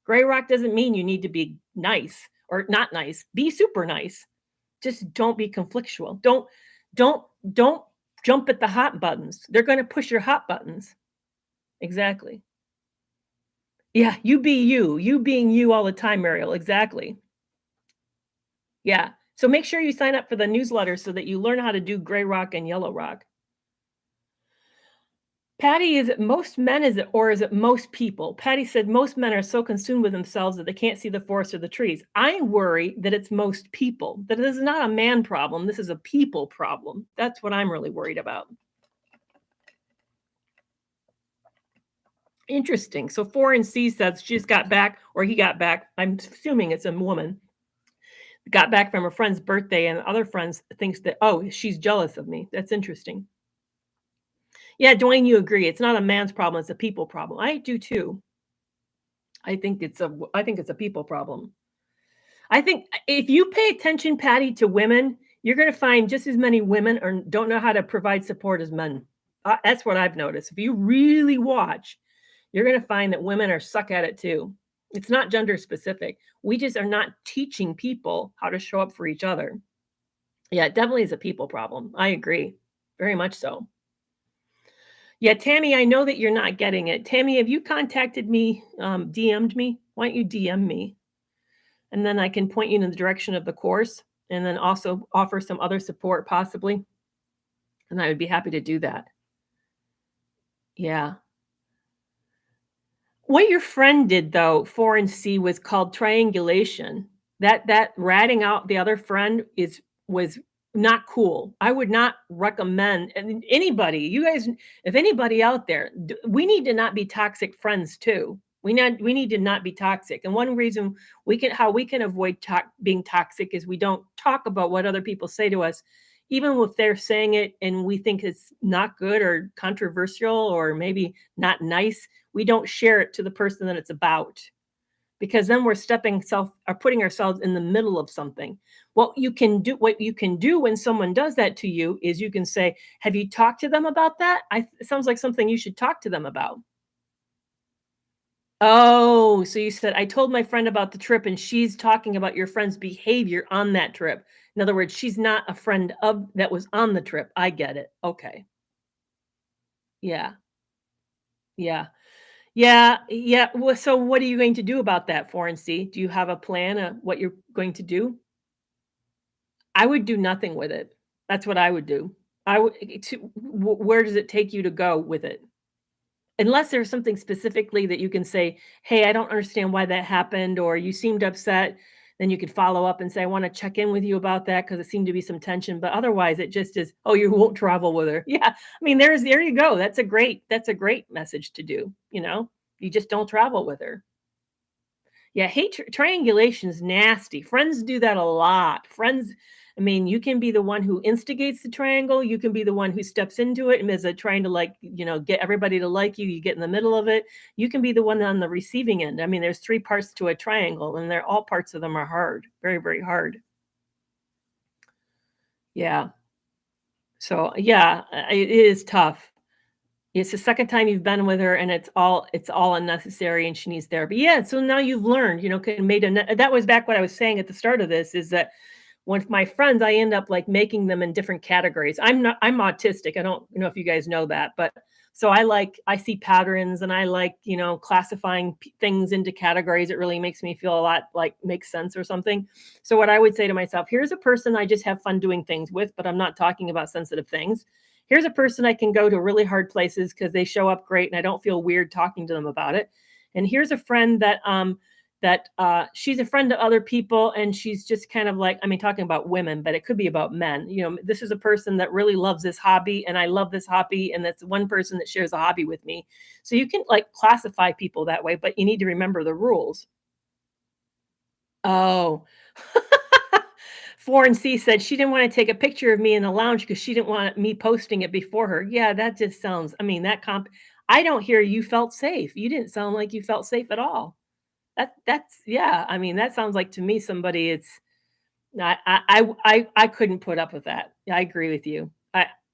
Gray rock doesn't mean you need to be nice or not nice. Be super nice. Just don't be conflictual. Don't jump at the hot buttons. They're going to push your hot buttons. Exactly. Yeah, you be you. You being you all the time, Mariel. Exactly. Yeah. So make sure you sign up for the newsletter so that you learn how to do gray rock and yellow rock. Patty, is it most men, is it, or is it most people? Patty said most men are so consumed with themselves that they can't see the forest or the trees. I worry that it's most people, that this is not a man problem. This is a people problem. That's what I'm really worried about. Interesting. So 4 and C says she's got back, or he got back. I'm assuming it's a woman. Got back from a friend's birthday, and other friends thinks that, oh, she's jealous of me. That's interesting. Yeah, Dwayne, you agree. It's not a man's problem, it's a people problem. I do too. I think it's a people problem. I think if you pay attention, Patty, to women, you're going to find just as many women are don't know how to provide support as men. That's what I've noticed. If you really watch, you're going to find that women are suck at it too. It's not gender specific. We just are not teaching people how to show up for each other. Yeah, it definitely is a people problem. I agree. Very much so. Yeah, Tammy, I know that you're not getting it. Tammy, have you contacted me, DM'd me? Why don't you DM me? And then I can point you in the direction of the course and then also offer some other support possibly. And I would be happy to do that. Yeah. What your friend did though, 4 and C, was called triangulation. That ratting out the other friend is was not cool. I would not recommend, and anybody, you guys, if anybody out there, we need to not be toxic friends too. We need to not be toxic. And one reason we can avoid being toxic is we don't talk about what other people say to us, even if they're saying it and we think it's not good or controversial or maybe not nice. We don't share it to the person that it's about, because then we're stepping self or putting ourselves in the middle of something. What you can do when someone does that to you is you can say, have you talked to them about that? It sounds like something you should talk to them about. Oh, so you said, I told my friend about the trip and she's talking about your friend's behavior on that trip. In other words, she's not a friend of that was on the trip. I get it. Okay. Yeah. Yeah. Yeah, yeah. Well, so what are you going to do about that, 4 and C? Do you have a plan of what you're going to do? I would do nothing with it. That's what I would do. I would where does it take you to go with it? Unless there's something specifically that you can say, "Hey, I don't understand why that happened," or "You seemed upset," then you could follow up and say, "I wanna check in with you about that because it seemed to be some tension," but otherwise, it just is, "Oh, you won't travel with her." Yeah, I mean, there you go. That's a great message to do, you know? You just don't travel with her. Yeah, hate triangulation is nasty. Friends do that a lot. Friends, I mean, you can be the one who instigates the triangle. You can be the one who steps into it and is trying to like, get everybody to like you. You get in the middle of it. You can be the one on the receiving end. I mean, there's three parts to a triangle, and they're all parts of them are hard, very, very hard. Yeah. So yeah, it is tough. It's the second time you've been with her, and it's all unnecessary, and she needs therapy. Yeah, so now you've learned, that was back what I was saying at the start of this, is that with my friends, I end up, like, making them in different categories. I'm autistic. I don't know if you guys know that, but so I see patterns, and I like, classifying things into categories. It really makes me feel a lot like makes sense or something. So what I would say to myself, here's a person I just have fun doing things with, but I'm not talking about sensitive things. Here's a person I can go to really hard places because they show up great and I don't feel weird talking to them about it. And here's a friend that she's a friend to other people, and she's just kind of like, I mean, talking about women, but it could be about men. This is a person that really loves this hobby, and I love this hobby, and that's one person that shares a hobby with me. So you can like classify people that way, but you need to remember the rules. Oh. 4 and C said she didn't want to take a picture of me in the lounge because she didn't want me posting it before her. Yeah, that just sounds, I mean, I don't hear you felt safe. You didn't sound like you felt safe at all. That's yeah, I mean, that sounds like to me somebody it's I couldn't put up with that. Yeah, I agree with you.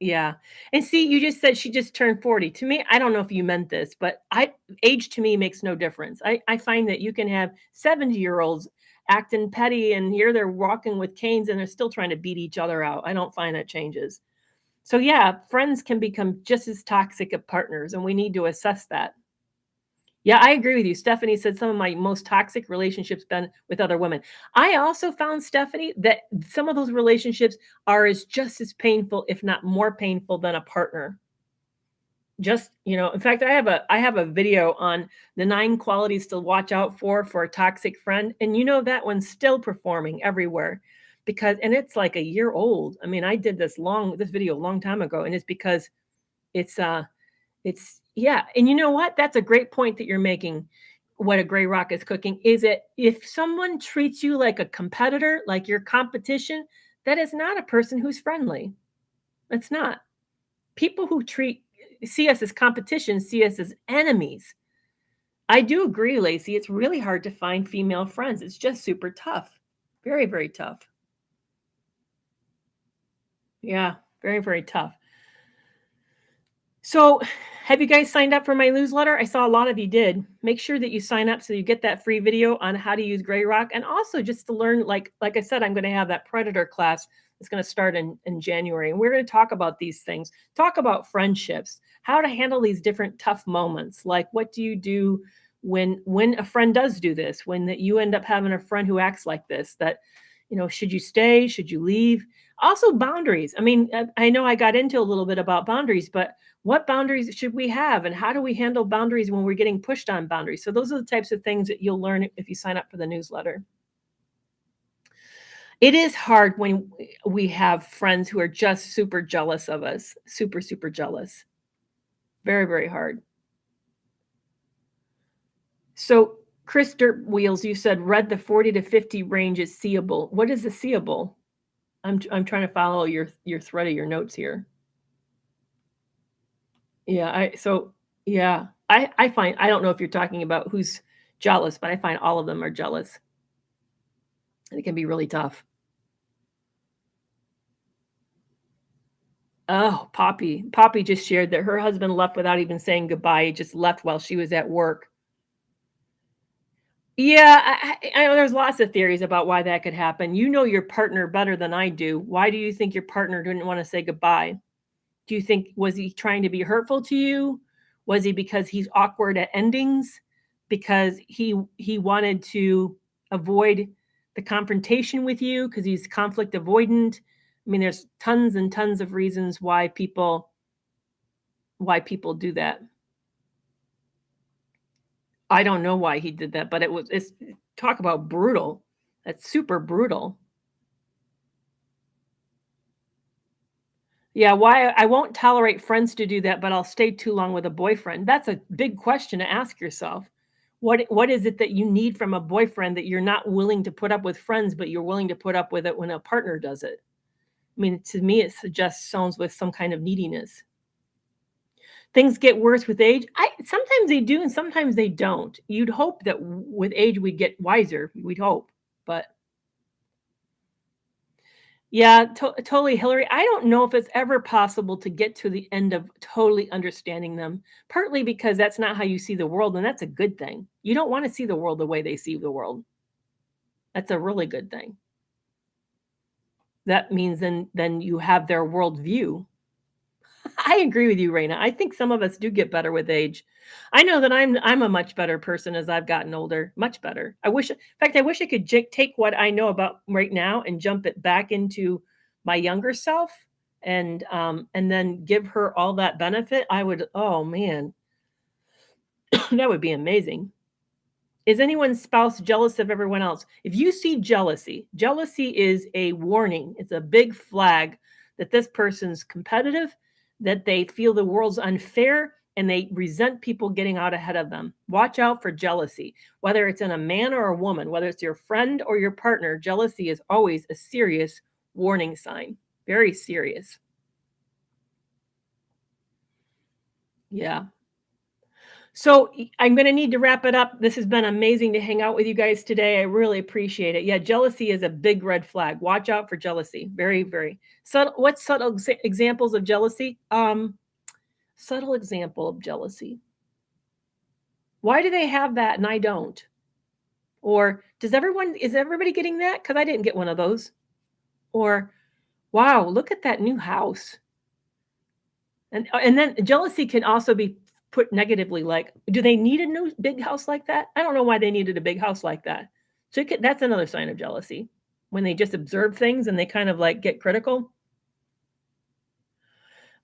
Yeah. And see, you just said she just turned 40. To me, I don't know if you meant this, but I age to me makes no difference. I find that you can have 70-year-olds acting petty, and here they're walking with canes and they're still trying to beat each other out. I don't find that changes. So yeah, friends can become just as toxic as partners, and we need to assess that. Yeah, I agree with you. Stephanie said some of my most toxic relationships been with other women. I also found, Stephanie, that some of those relationships are as just as painful, if not more painful than a partner. Just, in fact, I have a video on the 9 qualities to watch out for a toxic friend, and that one's still performing everywhere because and it's like a year old. I mean, I did this video a long time ago, and it's because it's yeah, and you know what? That's a great point that you're making. What a gray rock is cooking is it if someone treats you like a competitor, like your competition, that is not a person who's friendly. It's not. People who treat see us as competition see us as enemies. I do agree, Lacey. It's really hard to find female friends. It's just super tough. Very, very tough. Yeah, very, very tough. So, have you guys signed up for my newsletter? I saw a lot of you did. Make sure that you sign up so you get that free video on how to use Gray Rock, and also just to learn, like I said, I'm going to have that Predator class. It's going to start in January, and we're going to talk about these things. Talk about friendships, how to handle these different tough moments. Like, what do you do when a friend does do this? When that you end up having a friend who acts like this? That should you stay? Should you leave? Also, boundaries. I mean, I know I got into a little bit about boundaries, but what boundaries should we have and how do we handle boundaries when we're getting pushed on boundaries? So those are the types of things that you'll learn if you sign up for the newsletter. It is hard when we have friends who are just super jealous of us, super, super jealous. Very, very hard. So Chris Dirt Wheels, you said read the 40 to 50 range is seeable. What is the seeable? I'm trying to follow your thread of your notes here. Yeah, I find I don't know if you're talking about who's jealous, but I find all of them are jealous. And it can be really tough. Oh, Poppy. Poppy just shared that her husband left without even saying goodbye. He just left while she was at work. Yeah, I know there's lots of theories about why that could happen. You know your partner better than I do. Why do you think your partner didn't want to say goodbye? Do you think was he trying to be hurtful to you? Was he because he's awkward at endings? Because he wanted to avoid the confrontation with you because he's conflict avoidant? I mean, there's tons and tons of reasons why people do that. I don't know why he did that, but it's talk about brutal. That's super brutal. Yeah, why I won't tolerate friends to do that, but I'll stay too long with a boyfriend. That's a big question to ask yourself. What is it that you need from a boyfriend that you're not willing to put up with friends, but you're willing to put up with it when a partner does it? I mean, to me, it suggests sounds with some kind of neediness. Things get worse with age. I sometimes they do, and sometimes they don't. You'd hope that with age we'd get wiser. We'd hope, but yeah, totally, Hillary. I don't know if it's ever possible to get to the end of totally understanding them, partly because that's not how you see the world, and that's a good thing. You don't want to see the world the way they see the world. That's a really good thing. That means then you have their worldview. I agree with you, Raina. I think some of us do get better with age. I know that I'm a much better person as I've gotten older, much better. In fact, I wish I could take what I know about right now and jump it back into my younger self and then give her all that benefit. I would, oh man, that would be amazing. Is anyone's spouse jealous of everyone else? If you see jealousy is a warning. It's a big flag that this person's competitive, that they feel the world's unfair, and they resent people getting out ahead of them. Watch out for jealousy. Whether it's in a man or a woman, whether it's your friend or your partner, jealousy is always a serious warning sign. Very serious. Yeah. So I'm going to need to wrap it up. This has been amazing to hang out with you guys today. I really appreciate it. Yeah, jealousy is a big red flag. Watch out for jealousy. Very, very subtle. What's subtle examples of jealousy? Subtle example of jealousy. Why do they have that and I don't? Or is everybody getting that? Because I didn't get one of those. Or, wow, look at that new house. And then jealousy can also be put negatively, like, do they need a new big house like that? I don't know why they needed a big house like that. So that's another sign of jealousy, when they just observe things and they kind of like get critical.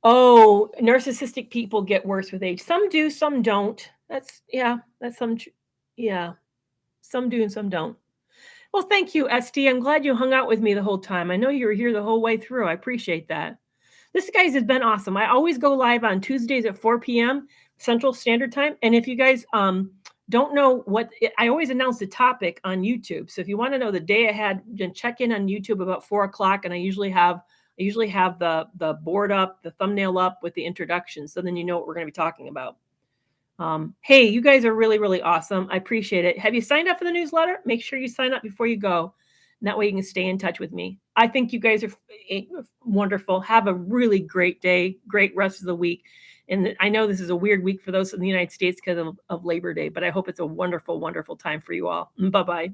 Oh, narcissistic people get worse with age. Some do, some don't. That's yeah, some do and some don't. Well, thank you, SD. I'm glad you hung out with me the whole time. I know you were here the whole way through. I appreciate that. This, guys, has been awesome. I always go live on Tuesdays at 4 p.m. Central Standard Time. And if you guys don't know I always announce the topic on YouTube. So if you want to know the day ahead, then check in on YouTube about 4 o'clock. And I usually have the board up, the thumbnail up with the introduction. So then you know what we're going to be talking about. Hey, you guys are really, really awesome. I appreciate it. Have you signed up for the newsletter? Make sure you sign up before you go. And that way you can stay in touch with me. I think you guys are wonderful. Have a really great day, great rest of the week. And I know this is a weird week for those in the United States because of Labor Day, but I hope it's a wonderful, wonderful time for you all. Bye-bye.